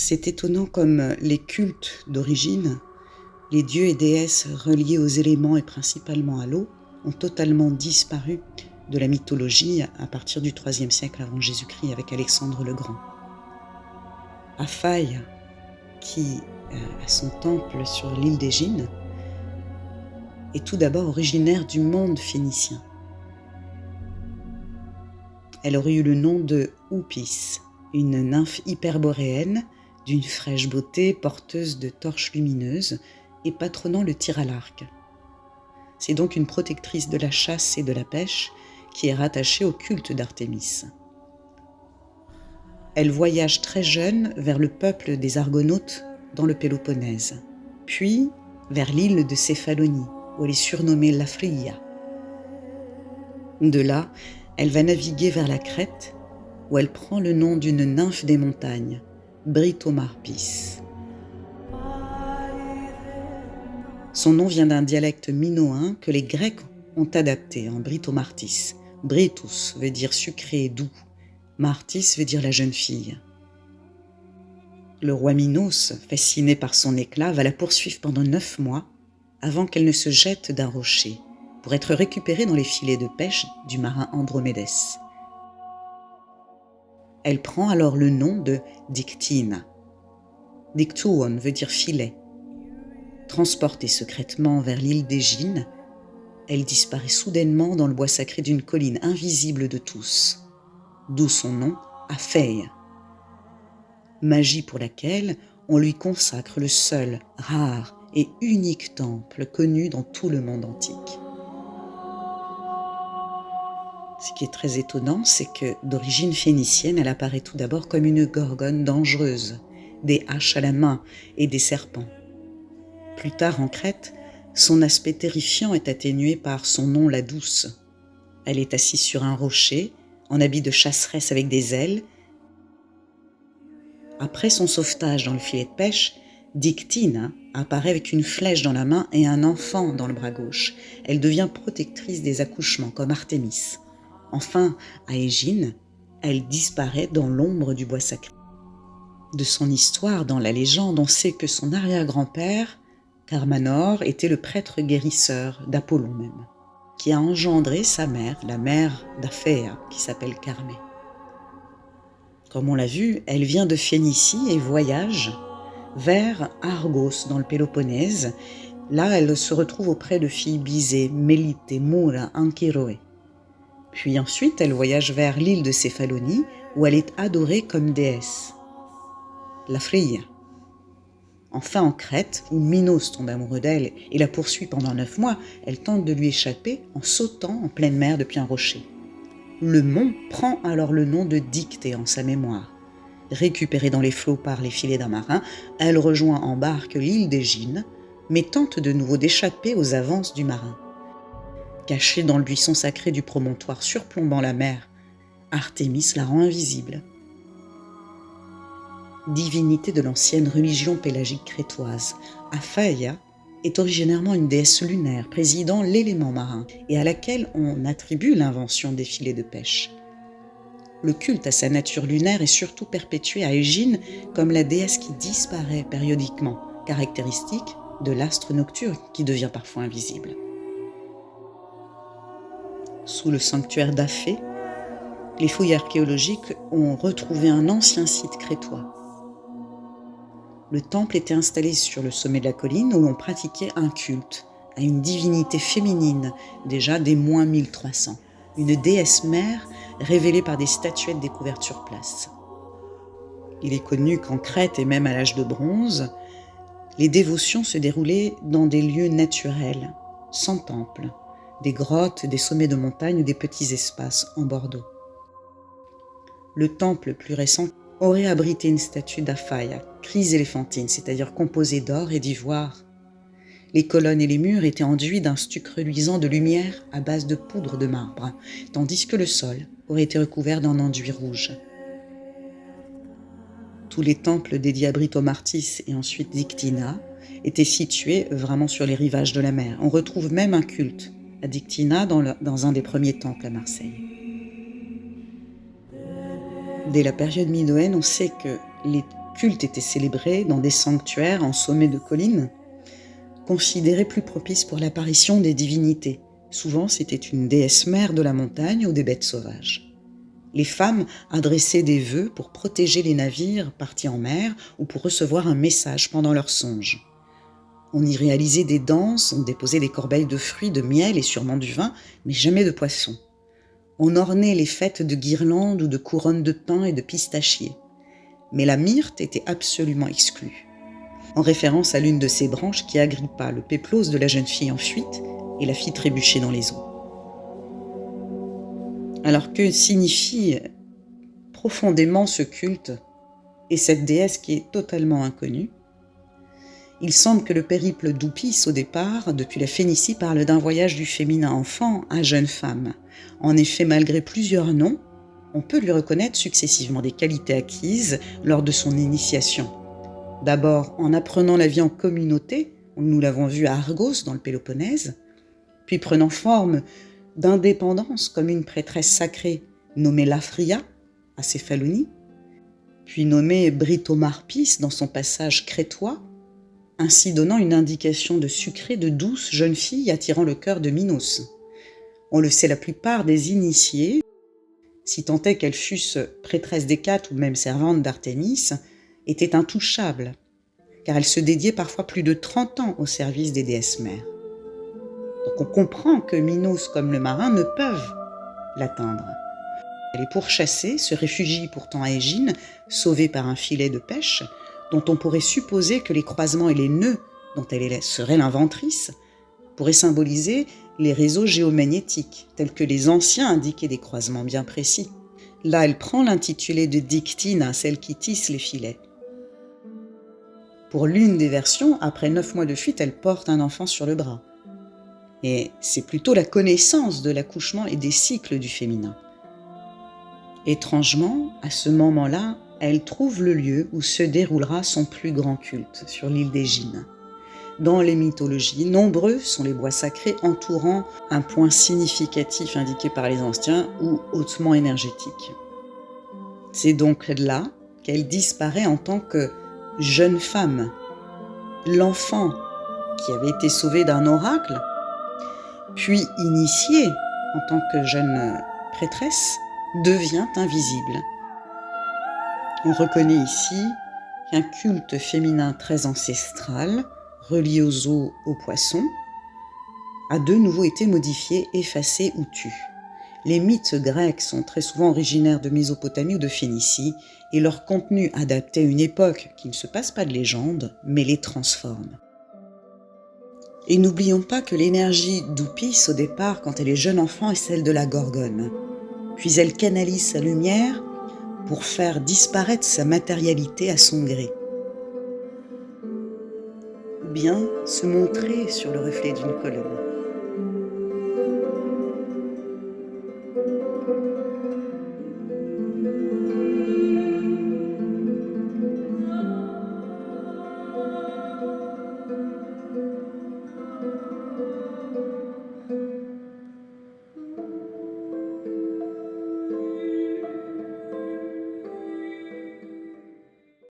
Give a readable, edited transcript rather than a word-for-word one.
C'est étonnant comme les cultes d'origine, les dieux et déesses reliés aux éléments et principalement à l'eau, ont totalement disparu de la mythologie à partir du IIIe siècle avant Jésus-Christ avec Alexandre le Grand. Aphaïa, qui a son temple sur l'île d'Égine, est tout d'abord originaire du monde phénicien. Elle aurait eu le nom de Oupis, une nymphe hyperboréenne d'une fraîche beauté, porteuse de torches lumineuses et patronnant le tir à l'arc. C'est donc une protectrice de la chasse et de la pêche qui est rattachée au culte d'Artémis. Elle voyage très jeune vers le peuple des Argonautes dans le Péloponnèse, puis vers l'île de Céphalonie, où elle est surnommée Lafrya. De là, elle va naviguer vers la Crète, où elle prend le nom d'une nymphe des montagnes, Britomarpis. Son nom vient d'un dialecte minoen que les Grecs ont adapté en Britomartis. Britus veut dire sucré et doux, Martis veut dire la jeune fille. Le roi Minos, fasciné par son éclat, va la poursuivre pendant 9 mois avant qu'elle ne se jette d'un rocher pour être récupérée dans les filets de pêche du marin Andromédès. Elle prend alors le nom de Dictyna. Dictuon veut dire filet. Transportée secrètement vers l'île d'Égine, elle disparaît soudainement dans le bois sacré d'une colline invisible de tous, d'où son nom, Aphaïa. Magie pour laquelle on lui consacre le seul, rare et unique temple connu dans tout le monde antique. Ce qui est très étonnant, c'est que d'origine phénicienne, elle apparaît tout d'abord comme une gorgone dangereuse, des haches à la main et des serpents. Plus tard en Crète, son aspect terrifiant est atténué par son nom la douce. Elle est assise sur un rocher, en habit de chasseresse avec des ailes. Après son sauvetage dans le filet de pêche, Dictyna apparaît avec une flèche dans la main et un enfant dans le bras gauche. Elle devient protectrice des accouchements comme Artémis. Enfin, à Égine, elle disparaît dans l'ombre du bois sacré. De son histoire dans la légende, on sait que son arrière-grand-père, Carmanor, était le prêtre guérisseur d'Apollon même, qui a engendré sa mère, la mère d'Aphaïa, qui s'appelle Carmé. Comme on l'a vu, elle vient de Phénicie et voyage vers Argos dans le Péloponnèse. Là, elle se retrouve auprès de filles Bysée, Mélite, Moura, Anchiroé. Puis ensuite, elle voyage vers l'île de Céphalonie, où elle est adorée comme déesse, Lafrya. Enfin en Crète, où Minos tombe amoureux d'elle et la poursuit pendant 9 mois, elle tente de lui échapper en sautant en pleine mer depuis un rocher. Le mont prend alors le nom de Dictée en sa mémoire. Récupérée dans les flots par les filets d'un marin, elle rejoint en barque l'île d'Égine, mais tente de nouveau d'échapper aux avances du marin. Cachée dans le buisson sacré du promontoire surplombant la mer, Artémis la rend invisible. Divinité de l'ancienne religion pélagique crétoise, Aphaïa est originairement une déesse lunaire présidant l'élément marin et à laquelle on attribue l'invention des filets de pêche. Le culte à sa nature lunaire est surtout perpétué à Égine comme la déesse qui disparaît périodiquement, caractéristique de l'astre nocturne qui devient parfois invisible. Sous le sanctuaire d'Aphée, les fouilles archéologiques ont retrouvé un ancien site crétois. Le temple était installé sur le sommet de la colline où l'on pratiquait un culte à une divinité féminine, déjà dès moins 1300, une déesse mère révélée par des statuettes découvertes sur place. Il est connu qu'en Crète et même à l'âge de bronze, les dévotions se déroulaient dans des lieux naturels, sans temple, des grottes, des sommets de montagne ou des petits espaces en bord d'eau. Le temple plus récent aurait abrité une statue d'Aphaïa, chryséléphantine, c'est-à-dire composée d'or et d'ivoire. Les colonnes et les murs étaient enduits d'un stuc reluisant de lumière à base de poudre de marbre, tandis que le sol aurait été recouvert d'un enduit rouge. Tous les temples dédiés à Britomartis et ensuite Dictyna étaient situés vraiment sur les rivages de la mer. On retrouve même un culte à Dictyna dans un des premiers temples à Marseille. Dès la période minoenne, on sait que les culte était célébré dans des sanctuaires en sommet de collines, considérés plus propices pour l'apparition des divinités. Souvent, c'était une déesse mère de la montagne ou des bêtes sauvages. Les femmes adressaient des vœux pour protéger les navires partis en mer ou pour recevoir un message pendant leurs songes. On y réalisait des danses, on déposait des corbeilles de fruits, de miel et sûrement du vin, mais jamais de poissons. On ornait les fêtes de guirlandes ou de couronnes de pin et de pistachiers. Mais la myrte était absolument exclue, en référence à l'une de ces branches qui agrippa le péplos de la jeune fille en fuite et la fit trébucher dans les eaux. Alors que signifie profondément ce culte et cette déesse qui est totalement inconnue? Il semble que le périple d'Oupis au départ, depuis la Phénicie, parle d'un voyage du féminin enfant à jeune femme. En effet, malgré plusieurs noms, on peut lui reconnaître successivement des qualités acquises lors de son initiation. D'abord en apprenant la vie en communauté, nous l'avons vu à Argos dans le Péloponnèse, puis prenant forme d'indépendance comme une prêtresse sacrée nommée Laphria à Céphalonie, puis nommée Britomarpis dans son passage crétois, ainsi donnant une indication de sucrée, de douce jeune fille attirant le cœur de Minos. On le sait, la plupart des initiés, si tant est qu'elles fussent prêtresses d'Hécate ou même servantes d'Artémis, étaient intouchables, car elles se dédiaient parfois plus de 30 ans au service des déesses mères. Donc on comprend que Minos comme le marin ne peuvent l'atteindre. Elle est pourchassée, se réfugie pourtant à Égine, sauvée par un filet de pêche, dont on pourrait supposer que les croisements et les nœuds dont elle serait l'inventrice pourraient symboliser les réseaux géomagnétiques, tels que les anciens indiquaient des croisements bien précis. Là, elle prend l'intitulé de Dictyna, celle qui tisse les filets. Pour l'une des versions, après 9 mois de fuite, elle porte un enfant sur le bras. Et c'est plutôt la connaissance de l'accouchement et des cycles du féminin. Étrangement, à ce moment-là, elle trouve le lieu où se déroulera son plus grand culte, sur l'île d'Égine. Dans les mythologies, nombreux sont les bois sacrés entourant un point significatif indiqué par les anciens ou hautement énergétique. C'est donc là qu'elle disparaît en tant que jeune femme. L'enfant qui avait été sauvé d'un oracle, puis initié en tant que jeune prêtresse, devient invisible. On reconnaît ici qu'un culte féminin très ancestral, relié aux eaux, aux poissons, a de nouveau été modifié, effacé ou tué. Les mythes grecs sont très souvent originaires de Mésopotamie ou de Phénicie, et leur contenu adapté à une époque qui ne se passe pas de légende, mais les transforme. Et n'oublions pas que l'énergie d'Oupis au départ, quand elle est jeune enfant, est celle de la Gorgone. Puis elle canalise sa lumière pour faire disparaître sa matérialité à son gré. Ou bien se montrer sur le reflet d'une colonne.